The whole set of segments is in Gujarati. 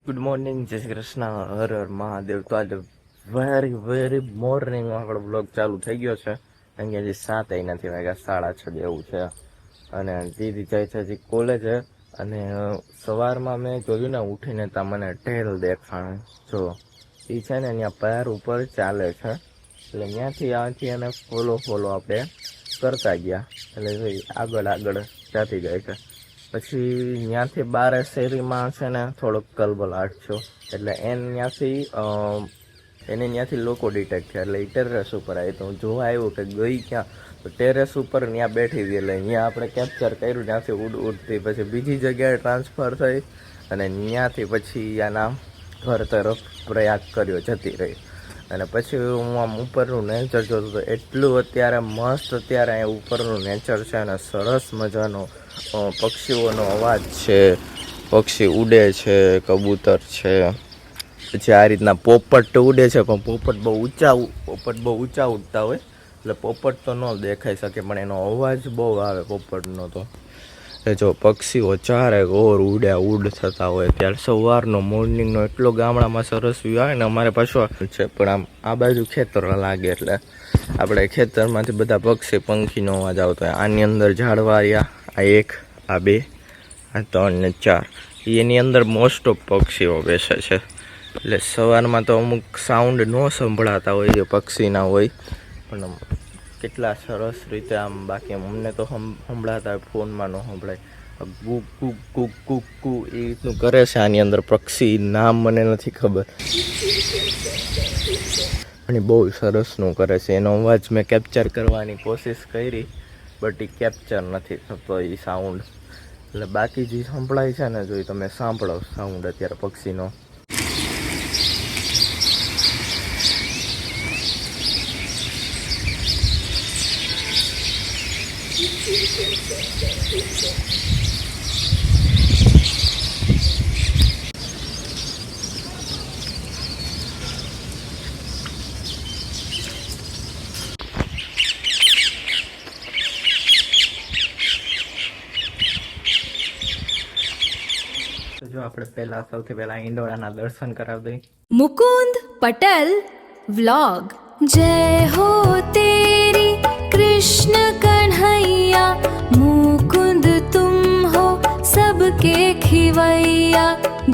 ગુડ મોર્નિંગ, જય શ્રી કૃષ્ણ, હર હર મહાદેવ. તો આજે વેરી મોર્નિંગમાં આપણો બ્લોગ ચાલુ થઈ ગયો છે. અહીંયા હજી 7 નથી વાગ્યા, 6:30 જેવું છે. અને દીદી જાય છે હજી કોલેજે. અને સવારમાં મેં જોયું ને ઉઠીને તા મને ઢેલ દેખાણ. જો એ છે ને અહીંયા પેર ઉપર ચાલે છે, એટલે ત્યાંથી આથી એને ફોલો આપણે કરતા ગયા. એટલે આગળ જતી જાય છે. પછી ત્યાંથી બારે શેરીમાં છે ને થોડોક કલબલાટ થયો, એટલે એને ત્યાંથી લોકો ડિટેક્ટ થયા. એટલે એ ટેરેસ ઉપર આવી, તો હું જોવા આવ્યું કે ગઈ ક્યાં. તો ટેરેસ ઉપર ત્યાં બેઠી હતી, એટલે ત્યાં આપણે કેપ્ચર કર્યું. ત્યાંથી ઉડતી પછી બીજી જગ્યાએ ટ્રાન્સફર થઈ, અને ત્યાંથી પછી આના ઘર તરફ પ્રયાગ કર્યો, જતી રહી. અને પછી હું આમ ઉપરનું નેચર જોતું તો એટલું અત્યારે મસ્ત, અત્યારે અહીંયા ઉપરનું નેચર છે અને સરસ મજાનો પક્ષીઓનો અવાજ છે, પક્ષી ઉડે છે, કબૂતર છે. પછી આ રીતના પોપટ ઉડે છે, પણ પોપટ બહુ ઊંચા ઉડતા હોય, એટલે પોપટ તો ન દેખાઈ શકે, પણ એનો અવાજ બહુ આવે પોપટનો. તો એ જો પક્ષીઓ ચારે ઓર ઉડ થતા હોય, ત્યારે સવારનો મોર્નિંગનો એટલો ગામડામાં સરસ વ્યૂ આવે ને. અમારે પાછું છે પણ આમ આ બાજુ ખેતર લાગે, એટલે આપણે ખેતરમાંથી બધા પંખીનો અવાજ આવતો હોય. આની અંદર ઝાડવા રહ્યા, આ 1, આ 2, આ 3 ને 4, એની અંદર મોસ્ટ ઓફ પક્ષીઓ બેસે છે. એટલે સવારમાં તો અમુક સાઉન્ડ ન સંભળાતા હોય, જે પક્ષીના હોય, પણ કેટલા સરસ રીતે આમ, બાકી અમને તો સંભળાતા હોય, ફોનમાં ન સંભળાય. ગુક ગુક ગુક ગુક ગુ એ રીતનું કરે છે આની અંદર પક્ષી. નામ મને નથી ખબર, પણ બહુ સરસનું કરે છે. એનો અવાજ મેં કેપ્ચર કરવાની કોશિશ કરી, બટ એ કેપ્ચર નથી થતો એ સાઉન્ડ. એટલે બાકી જે સંભળાય છે ને, જો તમે સાંભળો સાઉન્ડ અત્યારે પક્ષીનો. જો આપણે સૌથી પહેલા ઈંડોળાના દર્શન કરાવી દઈએ. मुकुंद पटल व्लॉग। जय हो तेरी कृष्ण कन्हैया, मुकुंद तुम हो सबके खिवैया,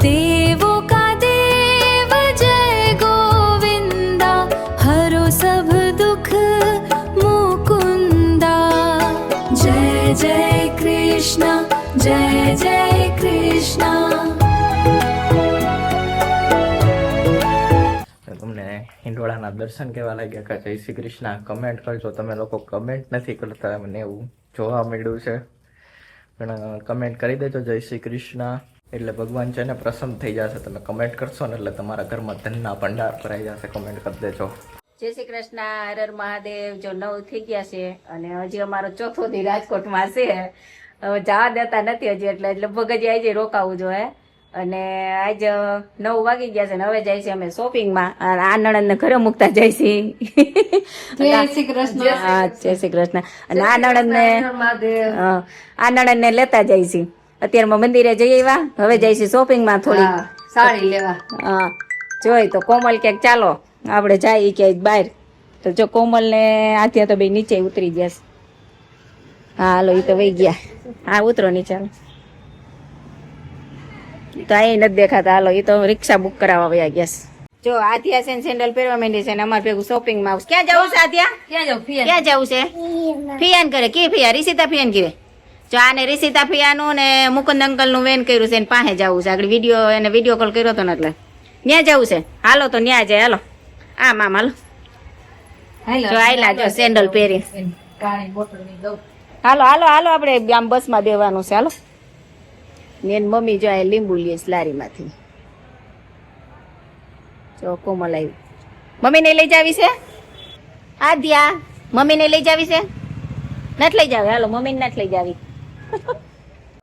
देवो का देव जय गोविंदा, हरो सब दुख मुकुंदा। जय जय कृष्ण, जय जय कृष्ण। તમને હિંડોળાના દર્શન કેવા લાગ્યા કે જય શ્રી કૃષ્ણ કમેન્ટ કરજો. તમે લોકો કમેન્ટ નથી કરતા, મને એવું જોવા મળ્યું છે, પણ કમેન્ટ કરી દેજો જય શ્રી કૃષ્ણ, એટલે ભગવાન છે ને પ્રસન્ન થઈ જશે. તમે કમેન્ટ કરશો ને એટલે તમારા ઘરમાં ધનના ભંડાર ભરાઈ જશે. કમેન્ટ કરી દેજો. જય શ્રી કૃષ્ણ, હર હર મહાદેવ. જો 9 થઈ ગયા છે અને હજી અમારો ચોથો દી રાજકોટમાં છે. હવે જવા દેતા નથી હજી, એટલે લગભગ હજી આજે રોકાવું જોઈએ. અને આજ 9 વાગી ગયા છે ને હવે જાય છે અમે શોપિંગમાં. આ નણંદને ઘરે મૂકતા જાય છે. જય શ્રી કૃષ્ણ. હા, જય શ્રી કૃષ્ણ. અને આ નણંદને લેતા જાય છે. અત્યારમાં મંદિરે જઈ આવ્યા, હવે જાય છે શોપિંગમાં થોડી સાડી લેવા. હા, જોઈ તો કોમલ ક્યાંક ચાલો આપણે જાય ક્યાંક બહાર. તો જો કોમલ ને આથી તો બે નીચે ઉતરી ગયા છે. હા હાલો, એ તો વહી ગયા. હા ઉતરો નીચે. તો અહીં નથી દેખાતા. હાલો, એ તો રિક્ષા બુક કરાવવા વયા ગયા છે. જો આધ્યા છે ને સેન્ડલ પહેરવા માંડી છે ને અમારે ભેગું શોપિંગમાં આવું. ક્યાં જવું છે આધ્યા? ક્યાં જાવ? ક્યાં જવું છે? ફિયાન કરે. કે ફિયા? રિષિતા ફિયાન કીધે. જો આને રિષિતા ફિયાનું ને મુકુંદ અંકલ નું વેન કર્યું છે, એને પાસે જવું છે. આગળ વિડીયો કોલ કર્યો હતો ને, એટલે ત્યાં જવું છે. હાલો તો ત્યાં જાય. હાલો આમ આમ હાલો. જો આયલા જો સેન્ડલ પહેરી. હાલો હાલો હાલો, આપણે આમ બસમાં બેવાનું છે. હાલો. ને એની મમ્મી જો આ લીંબુ લે લારીમાંથી. જો કોમલ આવી. મમ્મીને લઈ જાવી છે આધ્યા? મમ્મીને લઈ જાવી છે? નથી લઈ જાવી. હાલો, મમ્મીને નથી લઈ જાવી.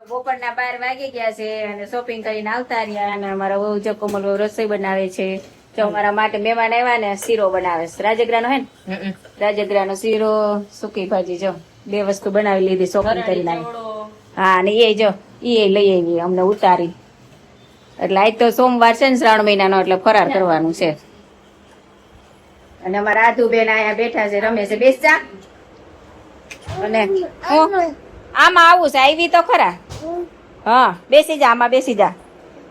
બપોરના 12 વાગી ગયા છે અને શોપિંગ કરીને આવતા રહ્યા. અને અમારા વહુ જો કોમલ વહુ રસોઈ બનાવે છે. જો અમારા માટે મહેમાન આવ્યા ને શીરો બનાવે છે. રાજગરાનો હે ને, રાજગરાનો શીરો, સૂકી ભાજી. જો 2 વસ્તુ બનાવી લીધી શોપિંગ કરીને. હા, અને એ જો એ લઈ આવી અમને ઉતારી. એટલે આજ તો સોમવાર છે ને શ્રાવણ મહિનાનો એટલે ફરાર કરવાનું છે. અને અમારા આધુબેન અહીંયા બેઠા છે, રમે છે. બેસ જા. અને હું આમાં આવું છે, આવી તો ખરા. હા બેસી જા, આમાં બેસી જા.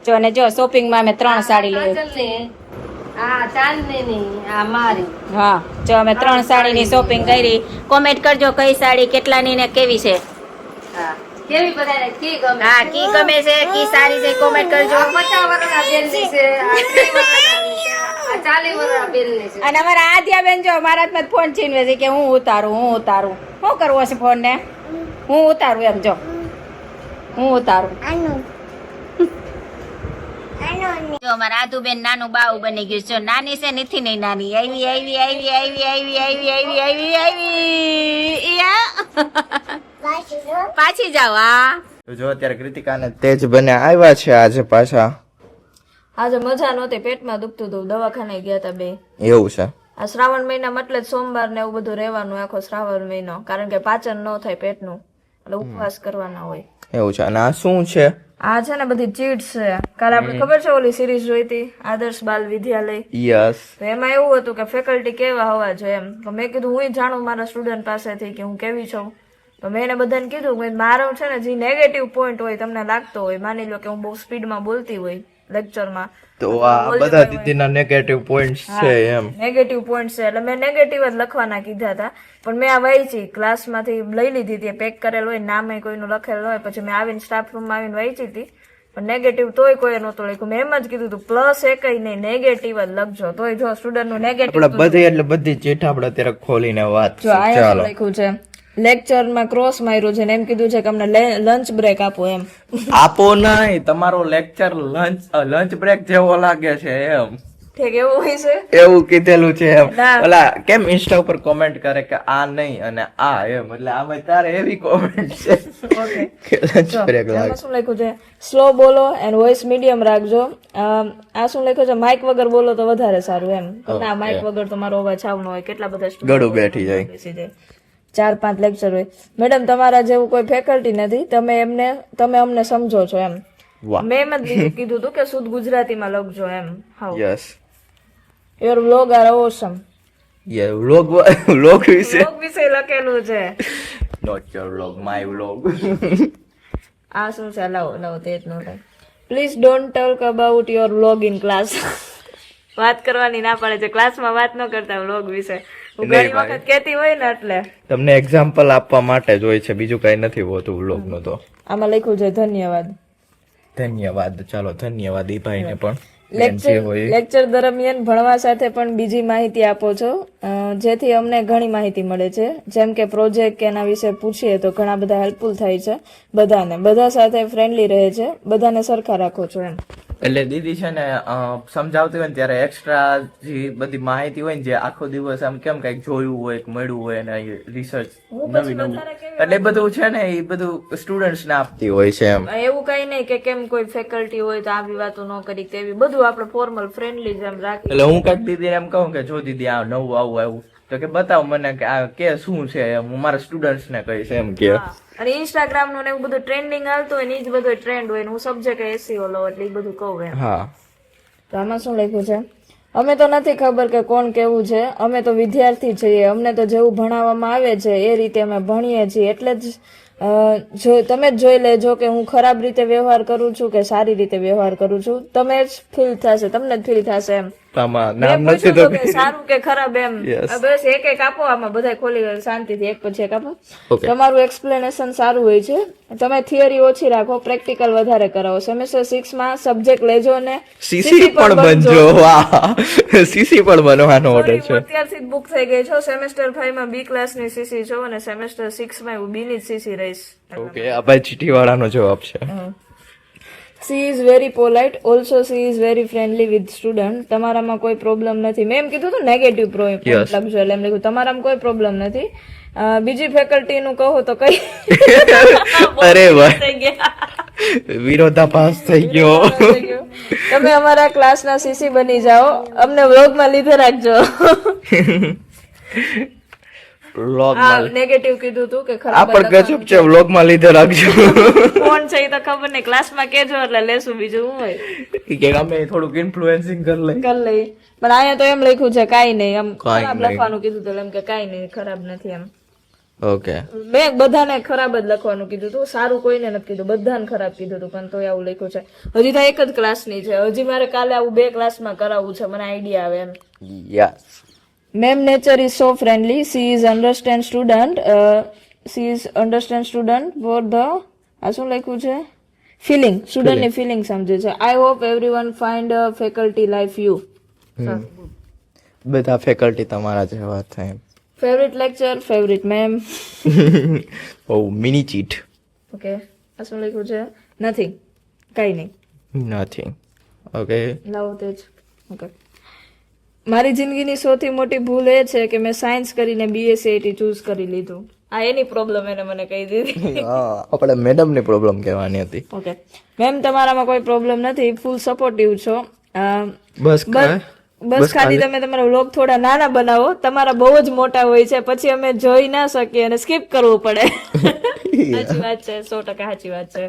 જો ને જો શોપિંગમાં અમે 3 સાડી લઈ. હા જો અમે 3 સાડીની શોપિંગ કરી. કોમેન્ટ કરજો કઈ સાડી કેટલાની ને કેવી છે. હા કી ગમે છે, કી સારી છે, કોમેન્ટ કરજો. અને અમારા આદ્યા બેન જો મારા હાથમાં ફોન છીનવે છે કે હું ઉતારું. શું કરવો છે ફોન ને? હું ઉતારું એમ. જો હું ઉતારું. જો મારા આધુબેન નાનું બાવું બની ગયું. જો નાની છે નથી નહીં નાની. પાછી જાવ. હા તો જો અત્યારે કૃતિકા અને તેજ બને આવ્યા છે આજે પાછા. આજે મજા નહોતી, પેટમાં દુખતું હતું, દવાખાને ગયા હતા બે. એવું છે. આ શ્રાવણ મહિનામાં એટલે જ સોમવાર ને એવું બધું રહેવાનું આખો શ્રાવણ મહિનો, કારણ કે પાચન ન થાય પેટનું, એટલે ઉપવાસ કરવાના હોય. એવું છે. અને આ શું છે? આ છે ને બધી ચીટ્સ છે. કાલે આપણે ખબર છે ઓલી સિરીઝ જોઈ હતી આદર્શ બાલ વિદ્યાલય, યસ. તો એમાં એવું હતું કે ફેકલ્ટી કેવા હોવા જોઈએ એમ. તો મેં કીધું હું જાણું મારા સ્ટુડન્ટ પાસેથી કે હું કેવી છું. તો મેં એને બધાને કીધું કે મારો છે ને જે નેગેટિવ પોઈન્ટ હોય તમને લાગતો હોય, માની લો કે હું બહુ સ્પીડમાં બોલતી હોય લેક્ચરમાં, તો આ બધા દીદીના નેગેટિવ પોઈન્ટ્સ છે એમ. નેગેટિવ પોઈન્ટ છે એટલે મેં નેગેટિવ જ લખવાના કીધા હતા. પણ મેં આ વાંચી ક્લાસમાંથી લઈ લીધી હતી, પેક કરેલ હોય, નામે કોઈનું લખેલું હોય, પછી મેં આવીને સ્ટાફ રૂમમાં આવીને વાંચી હતી. પણ નેગેટિવ તોય કોઈ નહોતું લખ્યું. મેં એમ જ કીધું હતું પ્લસ એકય નહીં, નેગેટિવ જ લખજો. તોય જો સ્ટુડન્ટ નું નેગેટિવ આપણે બધી એટલે બધી ચીઠ આપણે અત્યારે ખોલીને વાત. જો આયા લખ્યું છે લેક્ચરમાં ક્રોસ માર્યું છે ને એમ કીધું છે કે અમને લંચ બ્રેક આપો એમ. આપો નહીં, તમારો લેક્ચર લંચ બ્રેક જેવો લાગે છે એમ. ઠીક એવું હોય છે, એવું કીધેલું છે એમ. ઓલા કેમ ઇન્સ્ટા ઉપર કોમેન્ટ કરે કે આ નહીં અને આ એમ, એટલે આમાં તારે એવી કોમેન્ટ છે કે લંચ બ્રેક લાગે. એમાં શું લખ્યું છે? સ્લો બોલો એન્ડ વોઇસ મીડિયમ રાખજો. આ શું લખ્યું છે? માઇક વગર બોલો તો વધારે સારું એમ. ના માઇક વગર તો મારો અવાજ આવનો હોય, કેટલા બધા ગળું બેઠી જાય. બેસી જાય. 4-5 લેક્ચર હોય. મેડમ તમારા જેવું કોઈ ફેકલ્ટી નથી, તમે અમને સમજો છો એમ. મેં એમ જ કીધું હતું કે શુદ્ધ ગુજરાતીમાં લખજો એમ. હાઉ yes. Your vlog are awesome. યે વ્લોગ વિશે વ્લોગ વિશે લખેલું છે. Not your vlog, my vlog. આ શું છે? લાવો તે જ નો થાય. Please don't talk about your vlog in class. વાત કરવાની ના પડે છે, ક્લાસમાં વાત ન કરતા વ્લોગ વિશે. હું ઘણી વખત કહેતી હોય ને એટલે તમને એક્ઝામ્પલ આપવા માટે જ હોય છે, બીજું કઈ નથી હોતું વ્લોગ નું. તો આમાં લખ્યું છે ધન્યવાદ. ધન્યવાદ. ચાલો ધન્યવાદ ઈ ભાઈને પણ. લેક્ચર દરમિયાન ભણવા સાથે પણ બીજી માહિતી આપો છો, જેથી અમને ઘણી માહિતી મળે છે. જેમ કે પ્રોજેક્ટ કે એના વિશે પૂછીએ તો ઘણા બધા હેલ્પફુલ થાય છે બધાને. બધા સાથે ફ્રેન્ડલી રહે છે, બધાને સરખા રાખો છો એમ. એટલે દીદી છે ને સમજાવતી હોય ને ત્યારે એક્સ્ટ્રા જે બધી માહિતી હોય ને, જે આખો દિવસ આમ કેમ કઈક જોયું હોય, મળ્યું હોય ને રિસર્ચ નવી એટલે બધું છે ને એ બધું સ્ટુડન્ટ્સ ને આપતી હોય છે એમ. એવું કઈ નહીં કે કેમ કોઈ ફેકલ્ટી હોય તો આવી વાતો ન કરી તેવી, બધું આપણે ફોર્મલ ફ્રેન્ડલી જેમ રાખી. એટલે હું કઈક દીદી એમ કહું કે જો દીદી આ નવું આવું આવ્યું તો કે બતાવ મને કે આ કે શું છે એમ, હું મારા સ્ટુડન્ટ્સ ને કહીશ એમ કે. અને ઇન્સ્ટાગ્રામ નું એવું બધું ટ્રેન્ડિંગ હાલતું હોય ને એ જ બધું ટ્રેન્ડ હોય ને હું સબ્જેક્ટ એસઈઓ લો એટલે એ બધું કહું એમ. હા. તો આમાં શું લખ્યું છે? અમે તો નથી ખબર કે કોણ કેવું છે, અમે તો વિદ્યાર્થી છીએ, અમને તો જેવું ભણાવવામાં આવે છે એ રીતે અમે ભણીએ છીએ. એટલે જ તમે જ જોઈ લેજો કે હું ખરાબ રીતે વ્યવહાર કરું છું કે સારી રીતે વ્યવહાર કરું છું. તમે જ ફીલ થશે, તમને જ ફીલ થશે એમ. નામ નથી તો સારું કે ખરાબ એમ. બસ એક આપો, આમાં બધા ખોલી શાંતિથી એક પછી એક આપો. તમારું એક્સપ્લેનેશન સારું હોય છે. તમે થિયરી ઓછી રાખો, પ્રેક્ટિકલ વધારે કરાવો. સેમેસ્ટર 6 માં સબ્જેક્ટ લેજો ને સીસી પણ બનજો. વાહ, સીસી પણ બનવાનો ઓર્ડર છે. અત્યારથી બુક થઈ ગઈ છો. સેમેસ્ટર 5 માં બી ક્લાસ ની સીસી છો અને સેમેસ્ટર 6 માં બી ની સીસી રહીશ. ઓકે, આ ભાઈ ચીઠી વાળાનો જવાબ છે. She is very polite. Also, she is very friendly with student. તમારામાં કોઈ પ્રોબ્લેમ નથી. મેં એમ કીધું હતું નેગેટિવ પોઈન્ટ લખજો એટલે એમ લખ્યું તમારામાં કોઈ પ્રોબ્લેમ નથી. બીજી ફેકલ્ટી નું કહો તો કઈ અરે ભાઈ વિરોધાભાસ થઈ ગયો. તમે અમારા ક્લાસના સીસી બની જાઓ, અમને વ્લોગમાં લીધે રાખજો. વ્લોગમાં નેગેટિવ કીધું તું કે આ ખરાબ પણ ગજબ છે, વ્લોગમાં લીધે રાખજો. કોણ છે એ તો ખબર નહીં, ક્લાસમાં કેજો એટલે લેશું, બીજું શું હોય કે અમે થોડુંક ઇન્ફ્લુએન્સિંગ કરી લઈ. કરી લઈ. પણ અહીંયા તો એમ લખ્યું છે કાંઈ નહીં, એમ કાંઈ ખરાબ નહીં. લખવાનું કીધું તો એમ કે કાંઈ નહીં, ખરાબ નથી એમ. ઓકે, મેં બધાને ખરાબ જ લખવાનું કીધું હતું, સારું કોઈને નથી કીધું, બધાને ખરાબ કીધું હતું, પણ તોય આવું લખ્યું છે. હજી તો એક જ ક્લાસની છે, હજી મારે કાલે આવું 2 ક્લાસમાં કરાવવું છે, મને આઈડિયા આવે એમ. Yes. Ma'am nature is so friendly. She is understand student. She is understand student for the આ શું લખ્યું છે feeling. Student ની feeling સમજે છે. I hope everyone find a faculty like you. બધા ફેકલ્ટી તમારા જેવા થાય. Favorite lecture, favorite ma'am. ઓ મિની ચીટ. Okay. આ શું લખ્યું છે nothing. કઈ નહીં. નથિંગ. ઓકે. લાવો તેજ. Okay. મારી જિંદગીની સૌથી મોટી ભૂલ એ છે કે મેં સાયન્સ કરીને BSCIT ચૂઝ કરી લીધું. આ એની પ્રોબ્લેમ એને મને કહી દીધી. આપણે મેડમ ની પ્રોબ્લેમ કહેવાની હતી. ઓકે મેમ તમારામાં કોઈ પ્રોબ્લેમ નથી, ફૂલ સપોર્ટિવ છો. બસ બસ ખાલી તમે તમારા વ્લોગ થોડા નાના બનાવો, તમારા બહુ જ મોટા હોય છે પછી અમે જોઈ ના શકીએ અને સ્કીપ કરવું પડે. સાચી વાત છે, 100% સાચી વાત છે.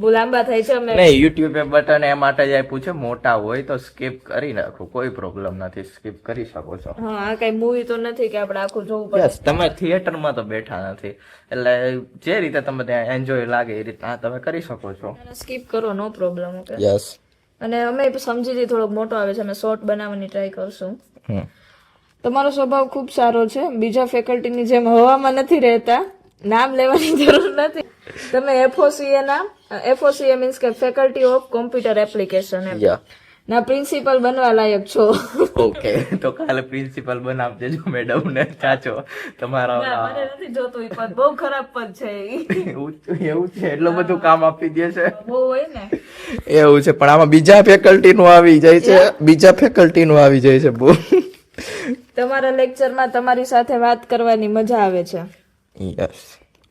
બહુ લાંબા થાય છે અમે નહીં, યુટ્યુબ એ બટન એ માટે જ આપ્યું છે, મોટા હોય તો સ્કીપ કરી નાખો, કોઈ પ્રોબ્લેમ નથી, સ્કીપ કરી શકો છો. હા આ કઈ મૂવી તો નથી કે આપણે આખું જોવું પડે. યસ, તમે થિયેટરમાં તો બેઠા નથી, એટલે જે રીતે તમે ત્યાં એન્જોય લાગે એ રીતના તમે કરી શકો છો. સ્કીપ કરો, નો પ્રોબ્લેમ. Okay yes. અને અમે સમજીથી થોડોક મોટો આવે છે, અમે શોર્ટ બનાવવાની ટ્રાય કરશું. તમારો સ્વભાવ ખૂબ સારો છે, બીજા ફેકલ્ટીની જેમ હવામાં નથી રહેતા, નામ લેવાની જરૂર નથી. તમે FOCA મીન્સ કે ફેકલ્ટી ઓફ કોમ્પ્યુટર એપ્લિકેશન ના પ્રિન્સિપલ બનવા લાયક છો. ઓકે, તો કાલે પ્રિન્સિપલ બનાવી દેજો મેડમ ને. ચાચો તમારા મને નથી જોતું, એ પદ બહુ ખરાબ પદ છે. એવું છે, એટલું બધું કામ આપી દે છે. બહુ હોય ને એવું છે, પણ આમાં બીજા ફેકલ્ટી નું આવી જાય છે, બીજા ફેકલ્ટી નું આવી જાય છે બહુ. તમારા લેક્ચરમાં તમારી સાથે વાત કરવાની મજા આવે છે. યસ.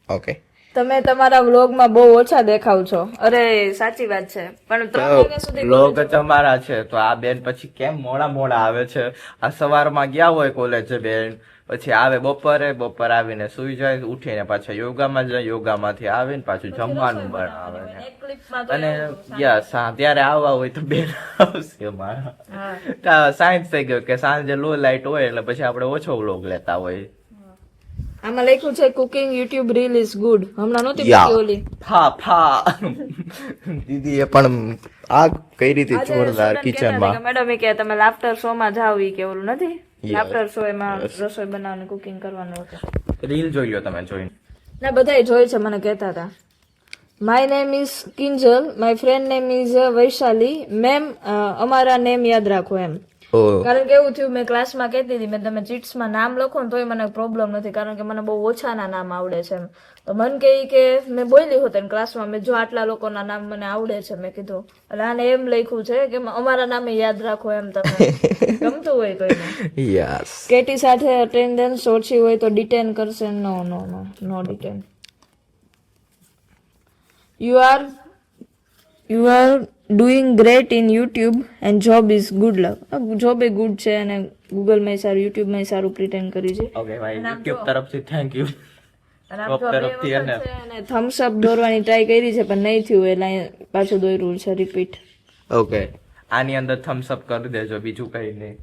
ઓકે. તમે તમારા વ્લોગમાં બહુ ઓછા દેખાવ છો. અરે સાચી વાત છે, પણ 3 વાગ્યા સુધી વ્લોગ તમારા છે તો આ બેન પછી કેમ મોડા આવે છે? આ સવારમાં ગયા હોય કોલેજ બેન, પછી આવે બપોર આવીને સુઈ જાય, ઉઠીને પાછા યોગામાં જાય, યોગામાંથી આવીને પાછું જમવાનું બનાવે એક ક્લિપમાં અને યસ હા, ત્યારે આવવા હોય તો બેન આવશે મારા. સાયન્સ થઈ ગયું કે સાંજે લો લાઇટ હોય એટલે પછી આપણે ઓછો વ્લોગ લેતા હોય. આમાં લખ્યું છે cooking YouTube reel is good. હમણાં નહોતી મૂકી ઓલી ફા દીદી એ પણ આ કઈ રીતે જોરદાર કિચનમાં. મેડમ કે તમે લાફ્ટર શો માં જાવ, ઈ કે ઓલું નથી લાફ્ટર શો, એમાં રસોઈ બનાવવાની કુકિંગ કરવાનું હતું. રીલ જોઈ લો તમે, જોઈને ના બધાય જોઈ છે, મને કહેતા હતા. My name is Kinjal, my friend name is Vaishali. Ma'am અમારા નેમ યાદ રાખો એમ. કારણ કે એવું થયું, મેં ક્લાસમાં કહેતી હતી મેં તમે ચીટ્સમાં નામ લખો ને તોય મને પ્રોબ્લેમ નથી, કારણ કે મને બહુ ઓછાના નામ આવડે છે એમ. તો મને કહે કે મેં બોલી હોત ક્લાસમાં, મેં જો આટલા લોકોના નામ મને આવડે છે, મેં કીધું એટલે આને એમ લખ્યું છે કે અમારા નામે યાદ રાખો એમ. તમે ગમતું હોય તો યસ. કેટી સાથે અટેન્ડન્સ ઓછી હોય તો ડિટેન કરશે? No detain. You are doing great in YouTube and job is good luck. Job એ ગુડ છે અને ગૂગલ માં સારું, યુટ્યુબ માં સારું પ્રિટેન્ડ કરી છે. ઓકે ભાઈ, યુટ્યુબ તરફથી થેન્ક યુ. અને થમ્સ અપ દોરવાની ટ્રાય કરી છે પણ નહીં થયું, એટલે પાછું દોર્યું છે રિપીટ. ઓકે, આની અંદર થમ્સ અપ કરી દેજો, બીજું કઈ નહીં.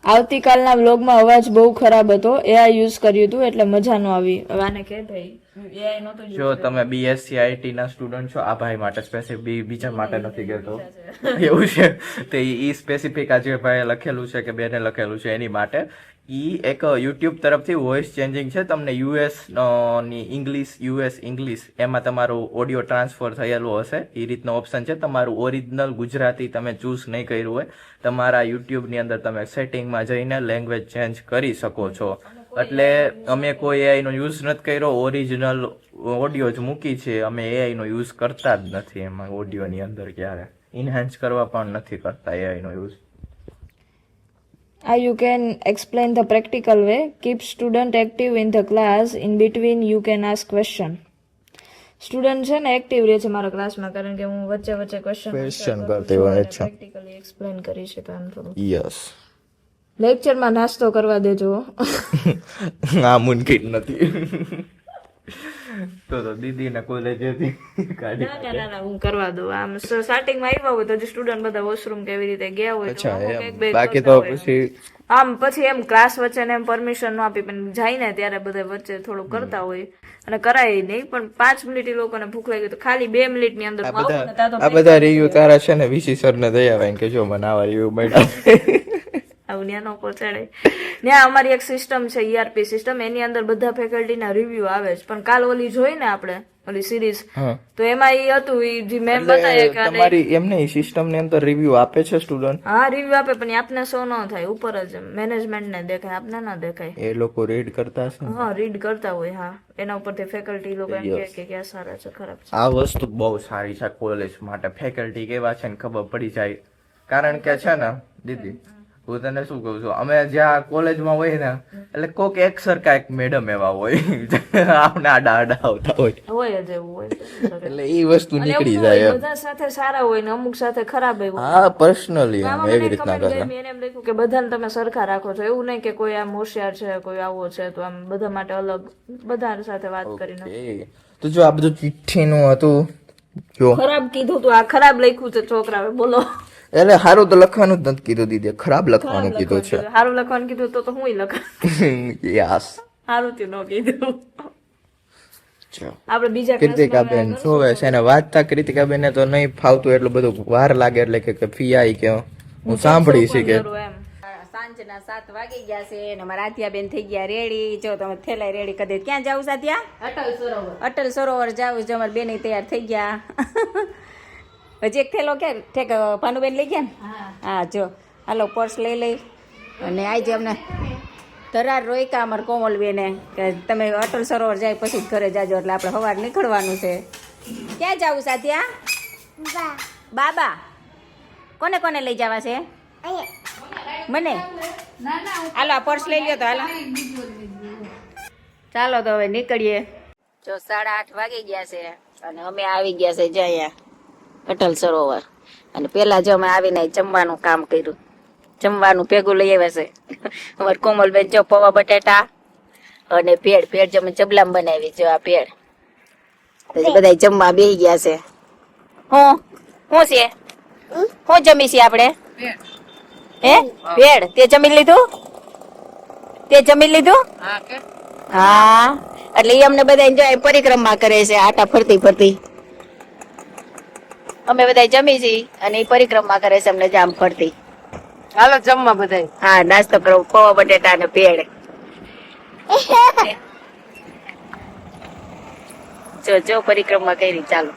આવતીકાલના વ્લોગમાં અવાજ બહુ ખરાબ હતો, એઆઈ યુઝ કર્યું હતું એટલે મજા ન આવી. આને કે ભાઈ એઆઈ નહોતો યુઝ. જો તમે BSCIT ના સ્ટુડન્ટ છો, આ ભાઈ માટે સ્પેસિફિક, બીજા માટે નથી કહેતો. એવું છે તો ઈ સ્પેસિફિક આ જે ભાઈ લખેલું છે કે બેને લખેલું છે એની માટે. ઈ એક યુટ્યુબ તરફથી વોઇસ ચેન્જિંગ છે. તમને US ની ઇંગ્લિશ એમાં તમારું ઓડિયો ટ્રાન્સફર થયેલું હશે, એ રીતનો ઓપ્શન છે. તમારું ઓરિજિનલ ગુજરાતી તમે ચૂઝ નહીં કર્યું હોય, તમારા યુટ્યુબની અંદર તમે સેટિંગમાં જઈને લેંગ્વેજ ચેન્જ કરી શકો છો. એટલે અમે કોઈ AI નો યુઝ નથી કર્યો, ઓરિજિનલ ઓડિયો જ મૂકી છે. અમે AI નો યુઝ કરતા જ નથી એમાં, ઓડિયોની અંદર ક્યારે ઇન્હાન્સ કરવા પણ નથી કરતા AI નો use. You can explain the practical way. Keep student active in the class. In between you can ask question. Student છે ને એક્ટિવ રહે છે મારા ક્લાસમાં, કારણ કે હું વચ્ચે ક્વેશ્ચન કરતી હોય છે. પ્રેક્ટિકલી એક્સપ્લેન કરી છે તો આમ થોડું. યસ. લેક્ચરમાં નાસ્તો કરવા દેજો. આ મુનકીટ નથી. તો દીદીને કોલેજેથી કાઢી ના, હું કરવા દઉં. આમ સ્ટાર્ટિંગમાં આવ્યા હોય તો જે સ્ટુડન્ટ બધા વોશરૂમ કેવી રીતે ગયા હોય તો અચ્છા અમુક એમ. એક બે બાકી કરતા તો હોય. પછી આમ પછી એમ ક્લાસ વચ્ચે ને એમ પરમિશન ન આપી પણ જાય ને ત્યારે બધા વચ્ચે થોડું કરતા હોય અને કરાય નહીં. પણ 5 મિનિટ એ લોકોને ભૂખ લાગી તો ખાલી 2 મિનિટની અંદર હું આવું ને ત્યાં તો આ બધા રિવ્યુ તારા છે ને વીસી સર ને દઈ આવે કે જો મને આવા રિવ્યુ મળ્યા. આવું ન્યાનો ઉપર ચડે. ત્યાં અમારી એક સિસ્ટમ છે ERP સિસ્ટમ, એની અંદર બધા ફેકલ્ટીના રિવ્યુ આવે છે. પણ કાલ ઓલી જોઈ ને આપણે ઓલી સિરીઝ હા. તો એમાં એ હતું એ જે મેમ બતાવે કે આને- તમારી એમને સિસ્ટમ ની અંદર રિવ્યુ આપે છે સ્ટુડન્ટ? હા રિવ્યુ આપે પણ એ આપને શો ન થાય, ઉપર જ મેનેજમેન્ટ ને દેખાય, આપને ના દેખાય. એ લોકો રીડ કરતા હશે ને? હા રીડ કરતા હોય. હા એના ઉપરથી ફેકલ્ટી લોકો એમ કહે કે ક્યાં સારા છે ખરાબ છે. આ વસ્તુ બહુ સારી છે કોલેજ માટે. ફેકલ્ટી કેવા છે ને ખબર પડી જાય. કારણ કે છે ને દીદી હું તને શું કહું છું, અમે જ્યાં કોલેજમાં હોય ને એટલે કોક એક સરખા એક મેડમ એવા હોય આપણે આડા આડા આવતા હોય હોય જ એવું હોય. એટલે એ વસ્તુ અને નીકળી એવું જાય હોય, એમ. બધા સાથે સારા હોય ને અમુક સાથે ખરાબ હોય. હા પર્સનલી એમ આમાં એવી મને રીતના comment કરે. ગમી, એને એમ લખ્યું કે બધાને તમે સરખા રાખો છો. એવું નહીં કે કોઈ આમ હોશિયાર છે કોઈ આવો છે તો આમ બધા માટે અલગ, બધા સાથે વાત કરીને. એ તો જો આ બધું ચિઠ્ઠીનું હતું જો ખરાબ કીધું તું, આ ખરાબ લખ્યું છે છોકરાએ. બોલો એટલે સારું તો લખવાનું જ નથી કીધું દીદી, ખરાબ લખવાનું કીધું છે. સારું લખવાનું કીધું તો હું લખાણ. યસ. સારું થયું ન કીધું. જો આપણે બીજા કૃતિકાબેન જોવે છે ને વાંચતા કૃતિકાબેન તો નહીં ફાવતું એટલું બધું વાર લાગે એટલે કે ફી આવી કે હું સાંભળી છે કે સાંજના 7 વાગી ગયા છે અને મારા આથિયાબેન થઈ ગયા રેડી. જો તમે થેલાય રેડી કરી દે. ક્યાં જાવ સાથિયા? અટલ સરોવર જાવ. જો અમારા બેન તૈયાર થઈ ગયા. હજી એક થેલો કે ઠેક ભાનુબેન લઈ ગયા ને? હા જો હાલો પર્સ લઈ લઈ. અને આજે અમને ધરાર રોયકા અમારા કોમલબેને કે તમે અટલ સરોવર જાય પછી જ ઘરે જાજો એટલે આપણે સવારે નીકળવાનું છે. ક્યાં જાવું સાથિયા? બાબા કોને કોને લઈ જવા છે? મને? હાલો આ પર્સ લઈ લ્યો તો હાલો. ચાલો તો હવે નીકળીએ. જો 8:30 વાગી ગયા છે અને અમે આવી ગયા છે જો અહીંયા અટલ સરોવર. અને પેલા જો અમે આવીને જમવાનું કામ કર્યું. જમવાનું ભેગું લઈ આવ્યા છે અમારે કોમલબેન. જો પૌવા બટેટા અને ભેળ જો અમે ચબલામ બનાવી. જો આ ભેળ. પછી બધા જમવા બેસી ગયા છે. શું છે? શું જમી છે આપણે? હે ભેળ. તે જમી લીધું? તે જમી લીધું? હા એટલે એ અમને બધા એન્જોય પરિક્રમા કરે છે આટા ફરતી ફરતી. અમે બધા જમી છીએ અને એ પરિક્રમા કરે છે અમને જામ ફરતી. હાલો જમવા બધાય. હા નાસ્તો કરો. પૌવા બટેટા અને ભેળ. જો પરિક્રમા કરી. ચાલો